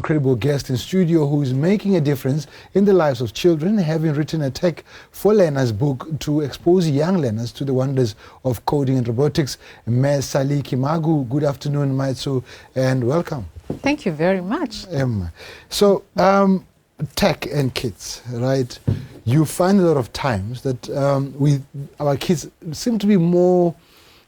Incredible guest in studio who is making a difference in the lives of children, having written a Tech for Learners book to expose young learners to the wonders of coding and robotics. Ms. Sally Kimagu, good afternoon, Maitsu, and welcome. Thank you very much. So, tech and kids, right? You find a lot of times that our kids seem to be more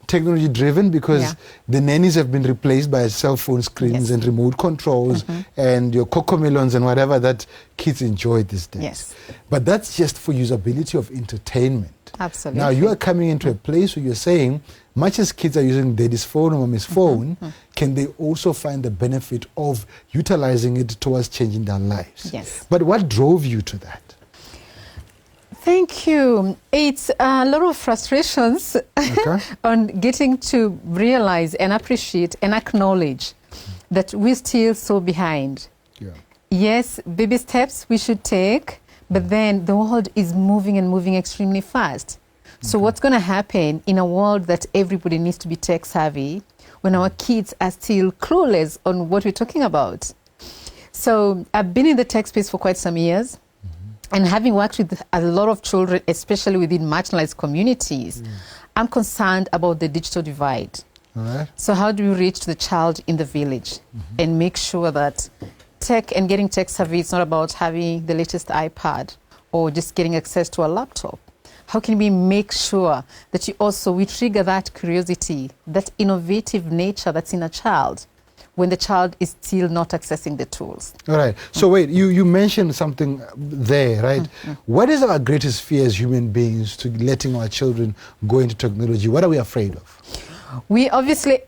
technology driven because the nannies have been replaced by cell phone screens and remote controls and your cocomelons and whatever that kids enjoy these days. But that's just for usability of entertainment. Absolutely. Now you are coming into a place where you're saying, much as kids are using daddy's phone or mommy's phone, can they also find the benefit of utilizing it towards changing their lives? Yes. But what drove you to that? Thank you. It's a lot of frustrations on getting to realize and appreciate and acknowledge that we're still so behind. Yes, baby steps we should take, but then the world is moving and moving extremely fast. So what's going to happen in a world that everybody needs to be tech savvy when our kids are still clueless on what we're talking about? So I've been in the tech space for quite some years. And having worked with a lot of children, especially within marginalized communities, I'm concerned about the digital divide. So how do we reach the child in the village and make sure that tech and getting tech savvy, it's not about having the latest iPad or just getting access to a laptop. How can we make sure that we trigger that curiosity, that innovative nature that's in a child, when the child is still not accessing the tools? All right. So wait, you mentioned something there, right? What is our greatest fear as human beings to letting our children go into technology? What are we afraid of? We obviously,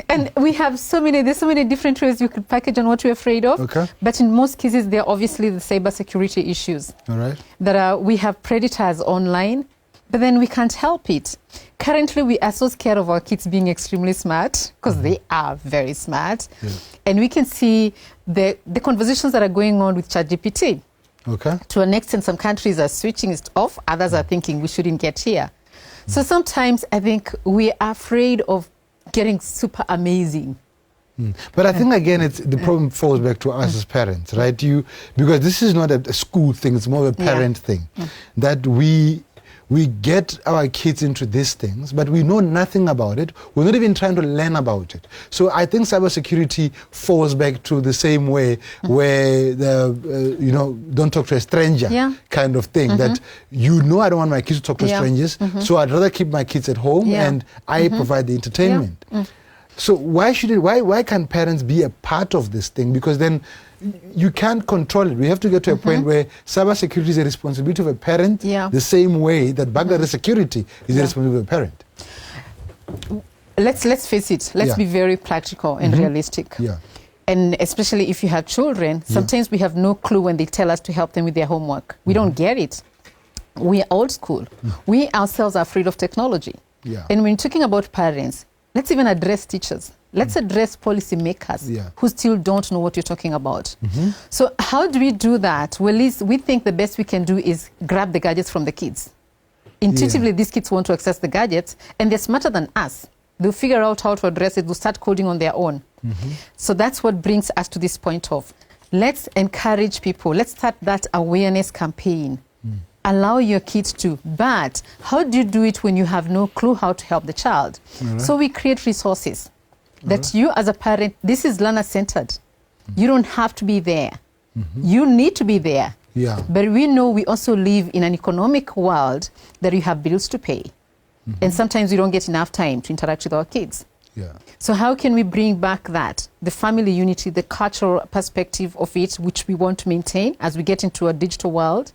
and we have there's so many different ways you could package on what we're afraid of. But in most cases, they're obviously the cybersecurity issues. All right. That we have predators online, but then we can't help it. Currently, we are so scared of our kids being extremely smart, because they are very smart. And we can see the conversations that are going on with ChatGPT. To an extent, some countries are switching it off. Others are thinking we shouldn't get here. So sometimes I think we are afraid of getting super amazing. But I think, again, the problem falls back to us as parents, right? Because this is not a school thing, it's more of a parent thing. That we get our kids into these things, but we know nothing about it. We're not even trying to learn about it. So I think cybersecurity falls back to the same way where don't talk to a stranger kind of thing. That I don't want my kids to talk to strangers, so I'd rather keep my kids at home and I provide the entertainment. So why can't parents be a part of this thing? Because then you can't control it. We have to get to a point where cybersecurity is a responsibility of a parent, the same way that burglary security is a responsibility of a parent. Let's face it. Let's be very practical and realistic. And especially if you have children, sometimes we have no clue when they tell us to help them with their homework. We don't get it. We are old school. We ourselves are afraid of technology. And when you're talking about parents, let's even address teachers. Let's address policymakers who still don't know what you're talking about. So how do we do that? Well, at least we think the best we can do is grab the gadgets from the kids. Intuitively, these kids want to access the gadgets, and they're smarter than us. They'll figure out how to address it. They'll start coding on their own. So that's what brings us to this point of, let's encourage people. Let's start that awareness campaign. Allow your kids to, but how do you do it when you have no clue how to help the child? So we create resources that you as a parent, this is learner-centered. You don't have to be there. You need to be there. But we know we also live in an economic world that you have bills to pay. And sometimes we don't get enough time to interact with our kids. So how can we bring back the family unity, the cultural perspective of it, which we want to maintain as we get into a digital world,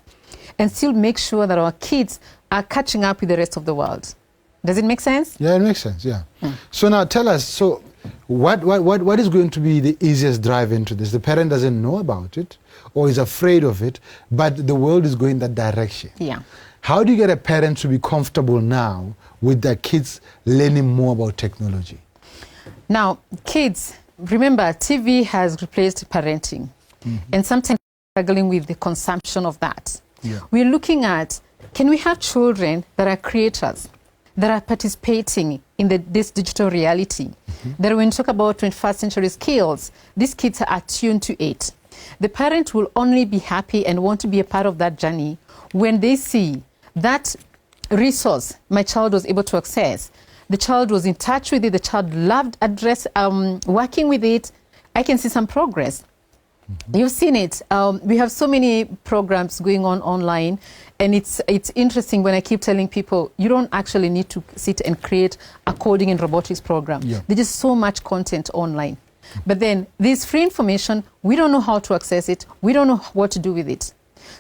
and still make sure that our kids are catching up with the rest of the world? Does it make sense? Yeah, it makes sense, So now tell us, what is going to be the easiest drive into this? The parent doesn't know about it or is afraid of it, but the world is going that direction. How do you get a parent to be comfortable now with their kids learning more about technology? Now, kids, remember, TV has replaced parenting. And sometimes struggling with the consumption of that. We're looking at, can we have children that are creators, that are participating in this digital reality, that when you talk about 21st century skills, these kids are attuned to it. The parent will only be happy and want to be a part of that journey when they see that resource my child was able to access. The child was in touch with it. The child loved working with it. I can see some progress. You've seen it. We have so many programs going on online, and it's interesting when I keep telling people you don't actually need to sit and create a coding and robotics program. Yeah. There's just so much content online. But then there's free information. We don't know how to access it. We don't know what to do with it.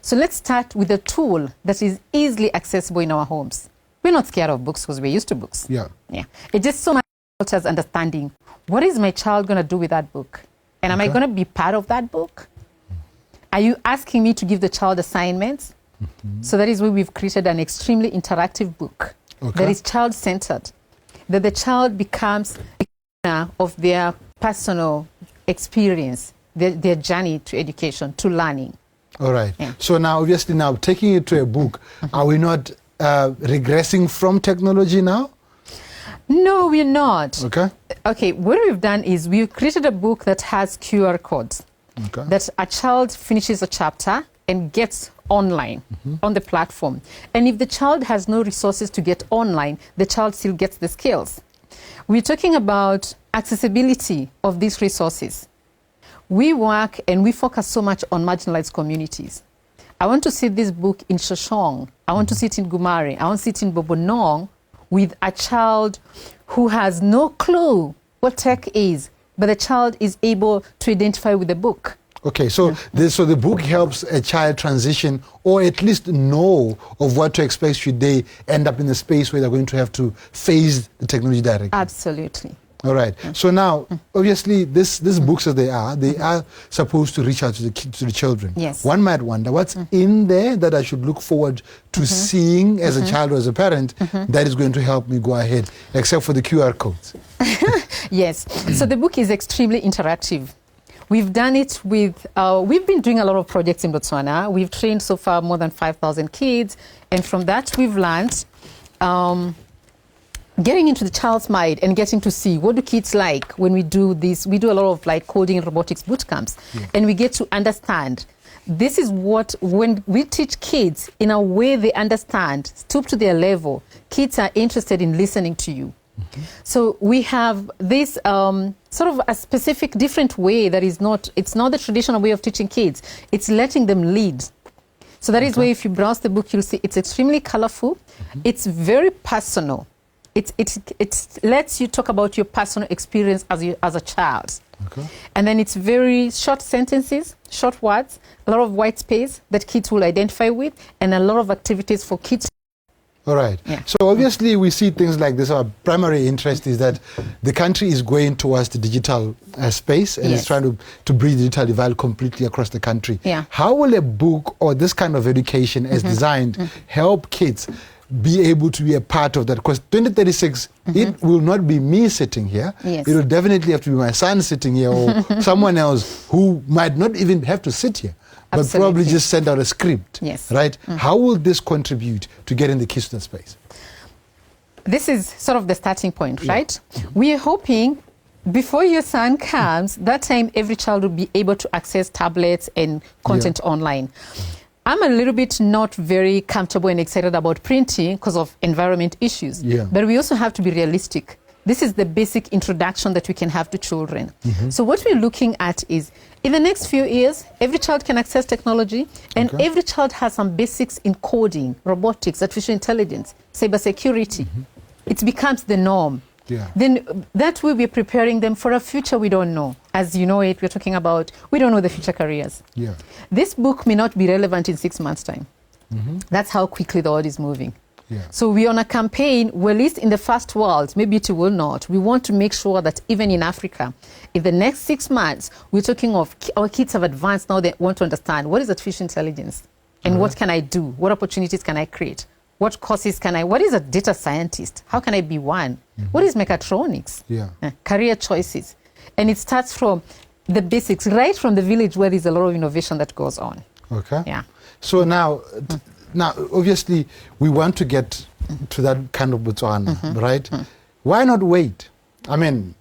So let's start with a tool that is easily accessible in our homes. We're not scared of books because we're used to books. Yeah. It's just so much about us understanding what is my child going to do with that book? And am I going to be part of that book? Are you asking me to give the child assignments? So that is why we've created an extremely interactive book that is child-centered, that the child becomes a owner of their personal experience, their journey to education, to learning. All right. Yeah. So now, obviously, now taking it to a book, are we not regressing from technology now? No, we're not. Okay, what we've done is we've created a book that has QR codes. That a child finishes a chapter and gets online on the platform. And if the child has no resources to get online, the child still gets the skills. We're talking about accessibility of these resources. We work and we focus so much on marginalized communities. I want to see this book in Shoshong. I want to see it in Gumare. I want to see it in Bobonong with a child who has no clue what tech is, but the child is able to identify with the book. Okay, so the book helps a child transition, or at least know of what to expect should they end up in a space where they're going to have to face the technology directly. Absolutely. All right. So now, obviously, these books as they are supposed to reach out to the children. Yes. One might wonder what's in there that I should look forward to seeing as a child or as a parent that is going to help me go ahead, except for the QR codes. Yes. So the book is extremely interactive. We've done it with, we've been doing a lot of projects in Botswana. We've trained so far more than 5,000 kids. And from that, we've learned getting into the child's mind and getting to see what do kids like when we do this. We do a lot of like coding and robotics boot camps. And we get to understand. This is what, when we teach kids in a way they understand, stoop to their level, kids are interested in listening to you. So we have this sort of a specific different way that is not, it's not the traditional way of teaching kids. It's letting them lead. So that is why if you browse the book, you'll see it's extremely colorful. It's very personal. It lets you talk about your personal experience as a child. And then it's very short sentences, short words, a lot of white space that kids will identify with, and a lot of activities for kids. All right. Yeah. So obviously we see things like this. Our primary interest is that the country is going towards the digital space and is trying to bridge the digital divide completely across the country. How will a book or this kind of education as designed help kids be able to be a part of that? Because 2036, it will not be me sitting here. It will definitely have to be my son sitting here or someone else who might not even have to sit here. But probably just send out a script, right? How will this contribute to getting the kids to that space? This is sort of the starting point, right? We are hoping before your son comes, that time every child will be able to access tablets and content online. I'm a little bit not very comfortable and excited about printing because of environment issues. But we also have to be realistic. This is the basic introduction that we can have to children. So what we're looking at is, in the next few years, every child can access technology, and every child has some basics in coding, robotics, artificial intelligence, cybersecurity. It becomes the norm. Then that will be preparing them for a future we don't know. As you know it, we're talking about, we don't know the future careers. This book may not be relevant in 6 months' time. That's how quickly the world is moving. So we're on a campaign, well, at least in the first world, maybe it will not. We want to make sure that even in Africa, in the next 6 months, we're talking of our kids have advanced now. They want to understand what is artificial intelligence and what can I do? What opportunities can I create? What courses can I, what is a data scientist? How can I be one? What is mechatronics? Career choices. And it starts from the basics, right from the village where there's a lot of innovation that goes on. So now, now, obviously, we want to get to that kind of Botswana, right? Why not wait? I mean,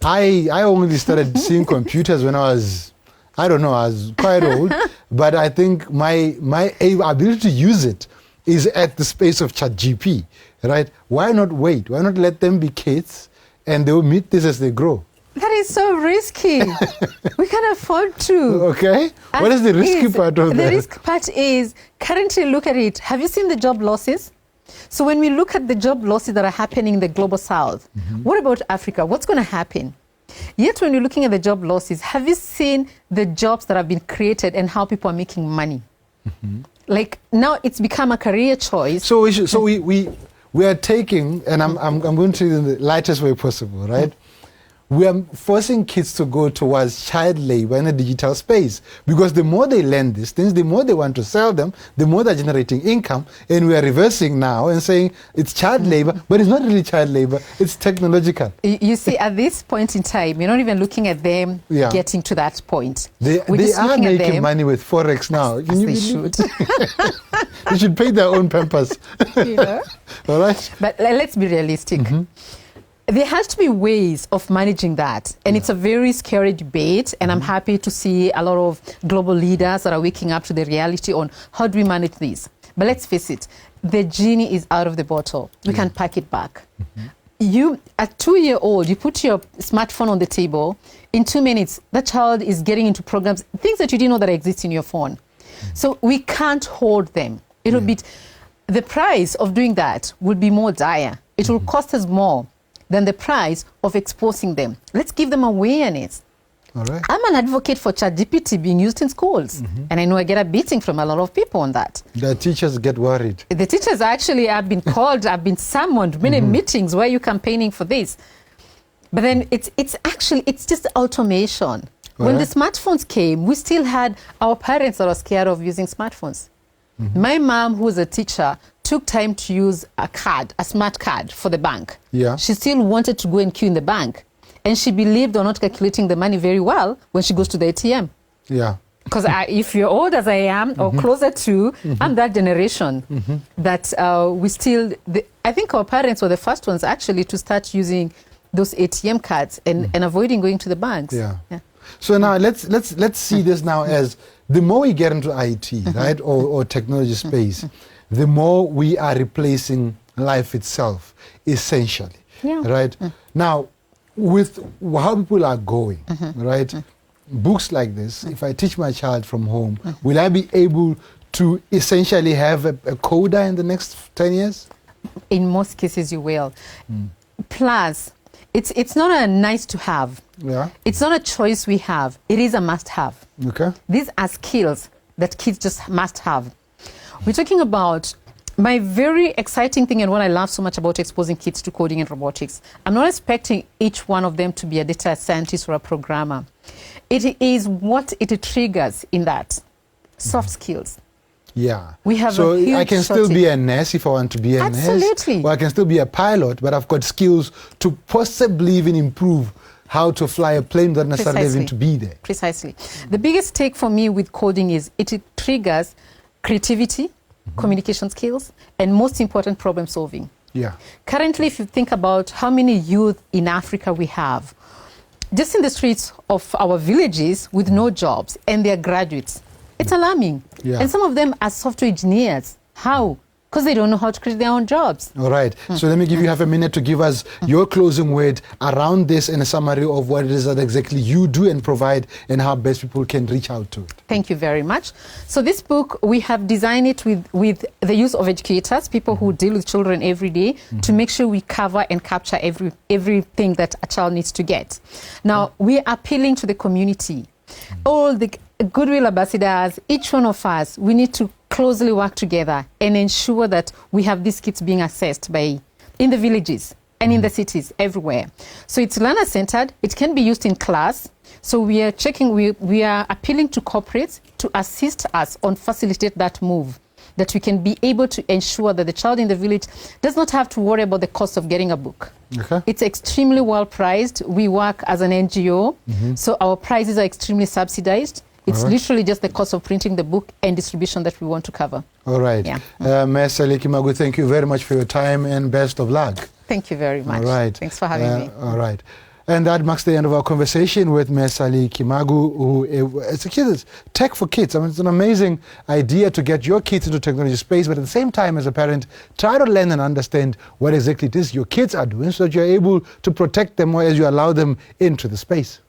I only started seeing computers when I was, I don't know, I was quite old, but I think my ability to use it is at the space of ChatGPT, right? Why not wait? Why not let them be kids and they will meet this as they grow? That is so risky. We can't afford to. Okay. What is the risky part of that? The risk part is, currently look at it. Have you seen the job losses? So when we look at the job losses that are happening in the global south, what about Africa? What's going to happen? Yet when you're looking at the job losses, have you seen the jobs that have been created and how people are making money? Like now it's become a career choice. So we are taking, and I'm going to in the lightest way possible, right? We are forcing kids to go towards child labor in a digital space, because the more they learn these things, the more they want to sell them, the more they're generating income. And we are reversing now and saying it's child labor, but it's not really child labor, it's technological. You see, at this point in time, you're not even looking at them getting to that point. They are making money with Forex now. They should. They should pay their own pampers. Yeah. All right? But let's be realistic. There has to be ways of managing that. And it's a very scary debate. And I'm happy to see a lot of global leaders that are waking up to the reality on how do we manage this. But let's face it, the genie is out of the bottle. We can pack it back. You, at 2-year-old, you put your smartphone on the table. In 2 minutes, that child is getting into programs, things that you didn't know that exist in your phone. So we can't hold them. It'll be, the price of doing that would be more dire. It will cost us more than the price of exposing them. Let's give them awareness. All right. I'm an advocate for ChatGPT being used in schools. And I know I get a beating from a lot of people on that. The teachers get worried. The teachers actually have been called, have been summoned, many meetings. Why are you campaigning for this? But then it's just automation. All when the smartphones came, we still had our parents that were scared of using smartphones. My mom, who's a teacher, took time to use a card, a smart card for the bank. Yeah. She still wanted to go and queue in the bank. And she believed or not calculating the money very well when she goes to the ATM. Yeah. Because if you're old as I am, or closer to, I'm that generation that we still, I think our parents were the first ones actually to start using those ATM cards and avoiding going to the banks. Yeah. So now let's see this now as the more we get into IT, right, or technology space, the more we are replacing life itself, essentially, right? Now, with how people are going, right, books like this, if I teach my child from home, will I be able to essentially have a coder in the next 10 years? In most cases, you will. Plus, it's not a nice to have. Yeah. It's not a choice we have. It is a must have. Okay. These are skills that kids just must have. We're talking about my very exciting thing and what I love so much about exposing kids to coding and robotics. I'm not expecting each one of them to be a data scientist or a programmer. It is what it triggers in that. Soft skills. Yeah. We have so a huge I can still be a nurse if I want to be a nurse. Absolutely. Or I can still be a pilot, but I've got skills to possibly even improve how to fly a plane, not necessarily even to be there. Precisely. The biggest take for me with coding is it triggers creativity, communication skills, and most important, problem solving. Yeah. Currently, if you think about how many youth in Africa we have, just in the streets of our villages with no jobs, and they're graduates, it's alarming. Yeah. And some of them are software engineers. How? Because they don't know how to create their own jobs. All right. So let me give you half a minute to give us your closing word around this and a summary of what it is that exactly you do and provide and how best people can reach out to it. Thank you very much. So this book, we have designed it with the use of educators, people who deal with children every day, to make sure we cover and capture everything that a child needs to get. Now, we are appealing to the community. All the Goodwill ambassadors, each one of us, we need to closely work together and ensure that we have these kids being assessed in the villages and in the cities everywhere. So it's learner-centered. It can be used in class. So we are we are appealing to corporates to assist us on facilitate that move, that we can be able to ensure that the child in the village does not have to worry about the cost of getting a book. Okay. It's extremely well priced. We work as an NGO, so our prices are extremely subsidized. It's literally just the cost of printing the book and distribution that we want to cover. All right. Yeah. Ms. Sally Kimagu, thank you very much for your time and best of luck. Thank you very much. All right. Thanks for having me. All right. And that marks the end of our conversation with Ms. Sally Kimagu, who is a kid, Tech for Kids. I mean, it's an amazing idea to get your kids into technology space, but at the same time, as a parent, try to learn and understand what exactly it is your kids are doing so that you're able to protect them or as you allow them into the space.